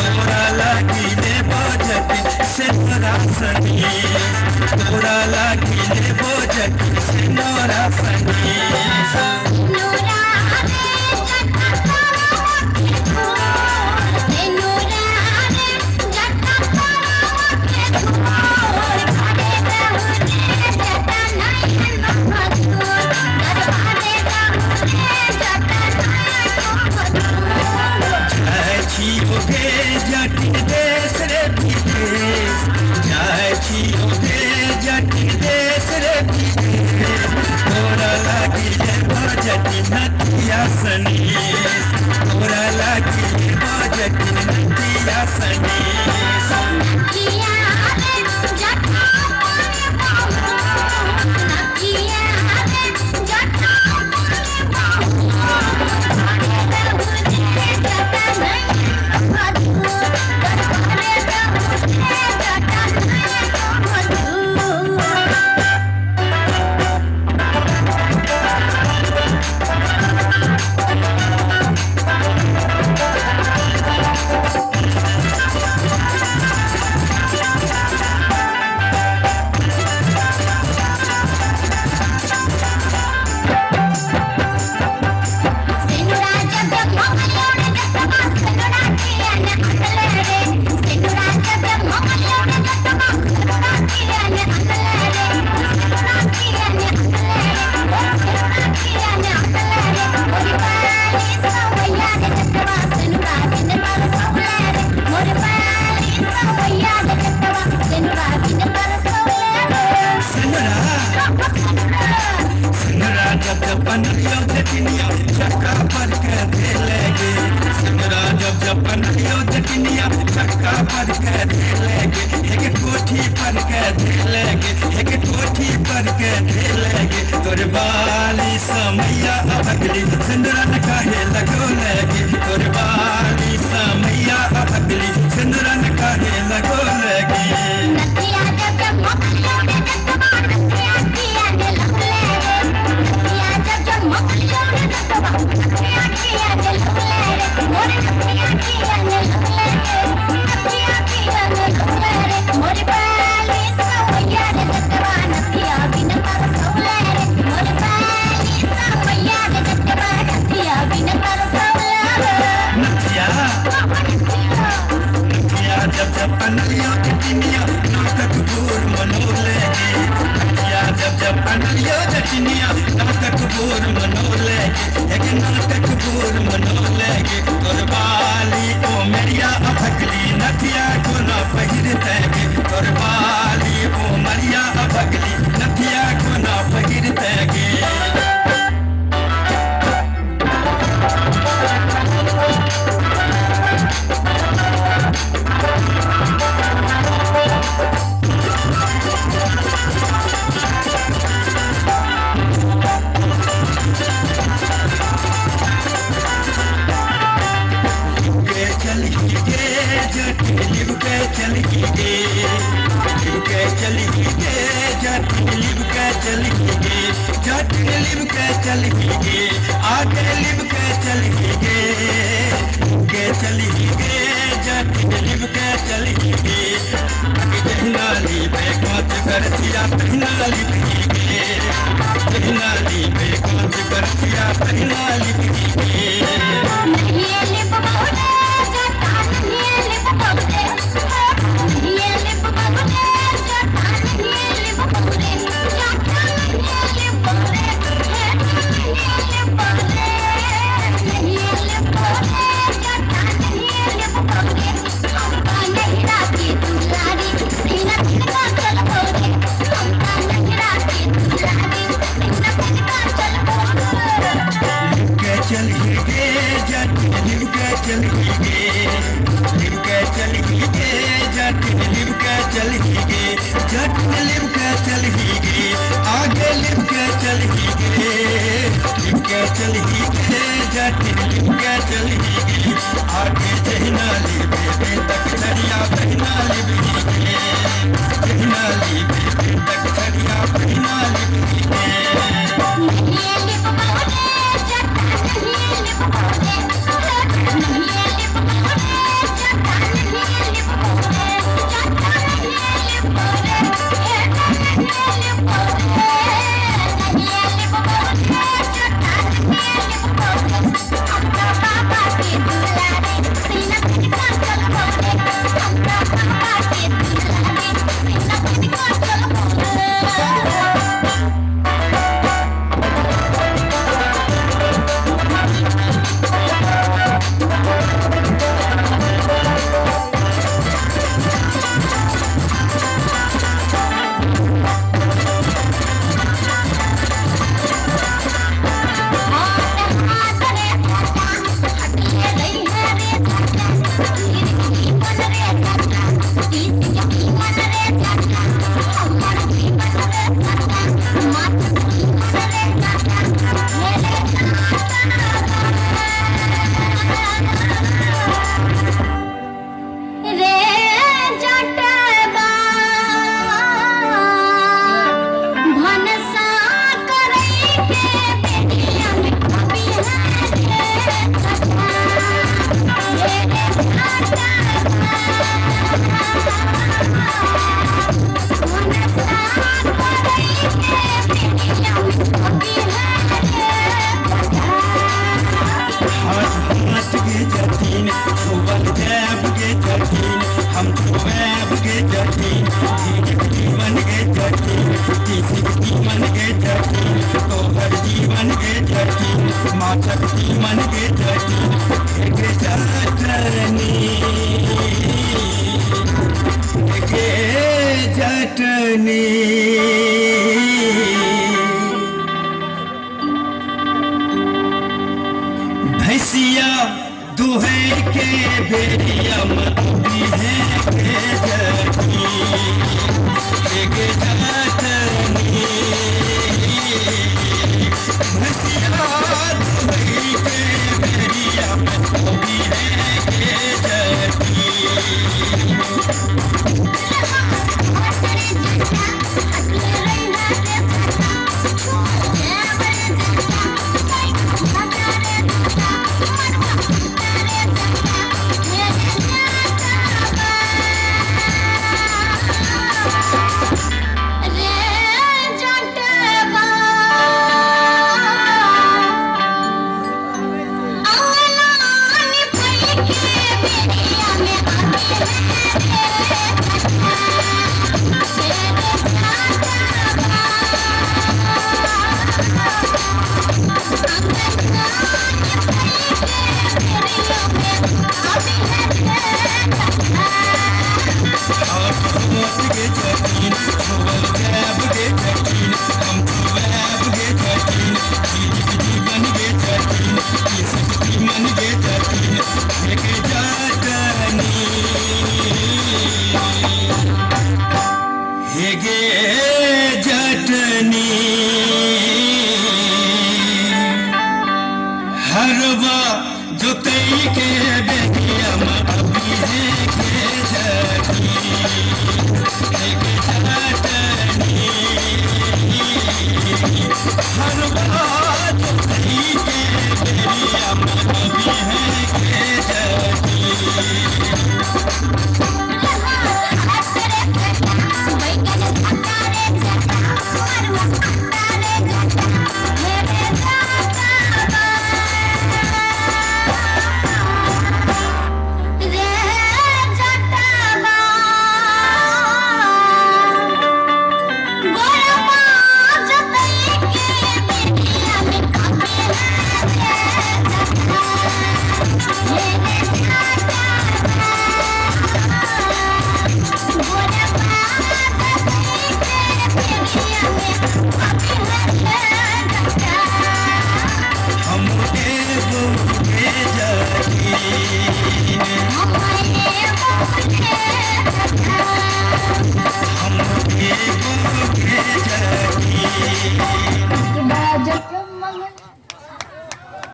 तोरा लागिले बोझट सिनोरा संगीत तोरा लागिले बोझट नदिया चक्का पर के ढेलेगे एक कोठी पर के ढेलेगे एक कोठी पर के ढेलेगे तोर बाली समैया अभगली सिंदूरा न काहे लगो लगे तोर बाली समैया अभगली सिंदूरा न काहे लगो लगे नदिया जब मोकलियों ने दस्तवा नदिया किया ने लगले नदिया जब मोकलियों ने दस्तवा नदिया किया ने लगले मोरे नदिया किया ने लगले नदिया किया ने लगले मोरे बाली समैया ने दस्तवा नदिया बिन पर सोले मोरे बाली समैया ने दस्तवा नदिया बिन पर सोले नदिया जब अनलियों की दुनिया नाटक बोर मनो लेगी जब अनलियों की दुनिया नाटक बोर मनो लेगी एक नाटक बोर मनो लेगी तोर बाली ओ मेरिया अभगली नथिया को ना पहिरतेगी तोर बाली ओ मरिया अभगली नथिया को ना पहिरतेगी जटिन लिब के चली गे जटिन लिब के चली गे आगे लिब के चली गे चली गे जटिन लिब के चली गे जहना लिबे कांच कर दिया पहना लिब गे जहना लिबे कांच कर दिया पहना लिब गे नहीं लिप बहुते जटा नहीं लिप बहुते नहीं लिप बहुते जटा नहीं लिप बहुते जटा नहीं लिप बहुते नहीं लिप बहुते नहीं लिप बहुते जटा नहीं लिप बहुते हमका नहीं राती दुलारी सीना का चल बहुते हमका नहीं राती दुलारी सीना का चल बहुते चली गे जटिन लिब के चली गे लिब के चली गे जटिन लिब के चली गे जटिन लिब के चली गे आगे लिब के चली गे लिब के चली गे जटिन लिब के चली गे आगे जहना लिबे बे तक छड़िया बहना लिब गे जहना लिबे बे तक छड़िया बहना लिब गे नहीं लिप बहुते जटा नहीं लिप बहुते नहीं लिप बहुते जटा नहीं लिप बहुते जटा नहीं लिप बहुते नहीं लिप बहुते नहीं लिप बहुते जटा नहीं लिप बहुते हमका बाबा के दुलारे सीना का चल बहुते हमका बाबा के दुलारे सीना का चल बहुते हाथ गे जटिन छुबल जाब गे जटिन हम छुएब गे जटिन जीवन गे जटिन जीवन गे जटिन तोहर जीवन गे जटिन माछक जीवन गे जटिन गे जटनी गे जटनी भैसिया दुहे के बेरिया मधुरी है के जटनी के जटनी भैसिया दुहे के बेरिया मधुरी है के जटनी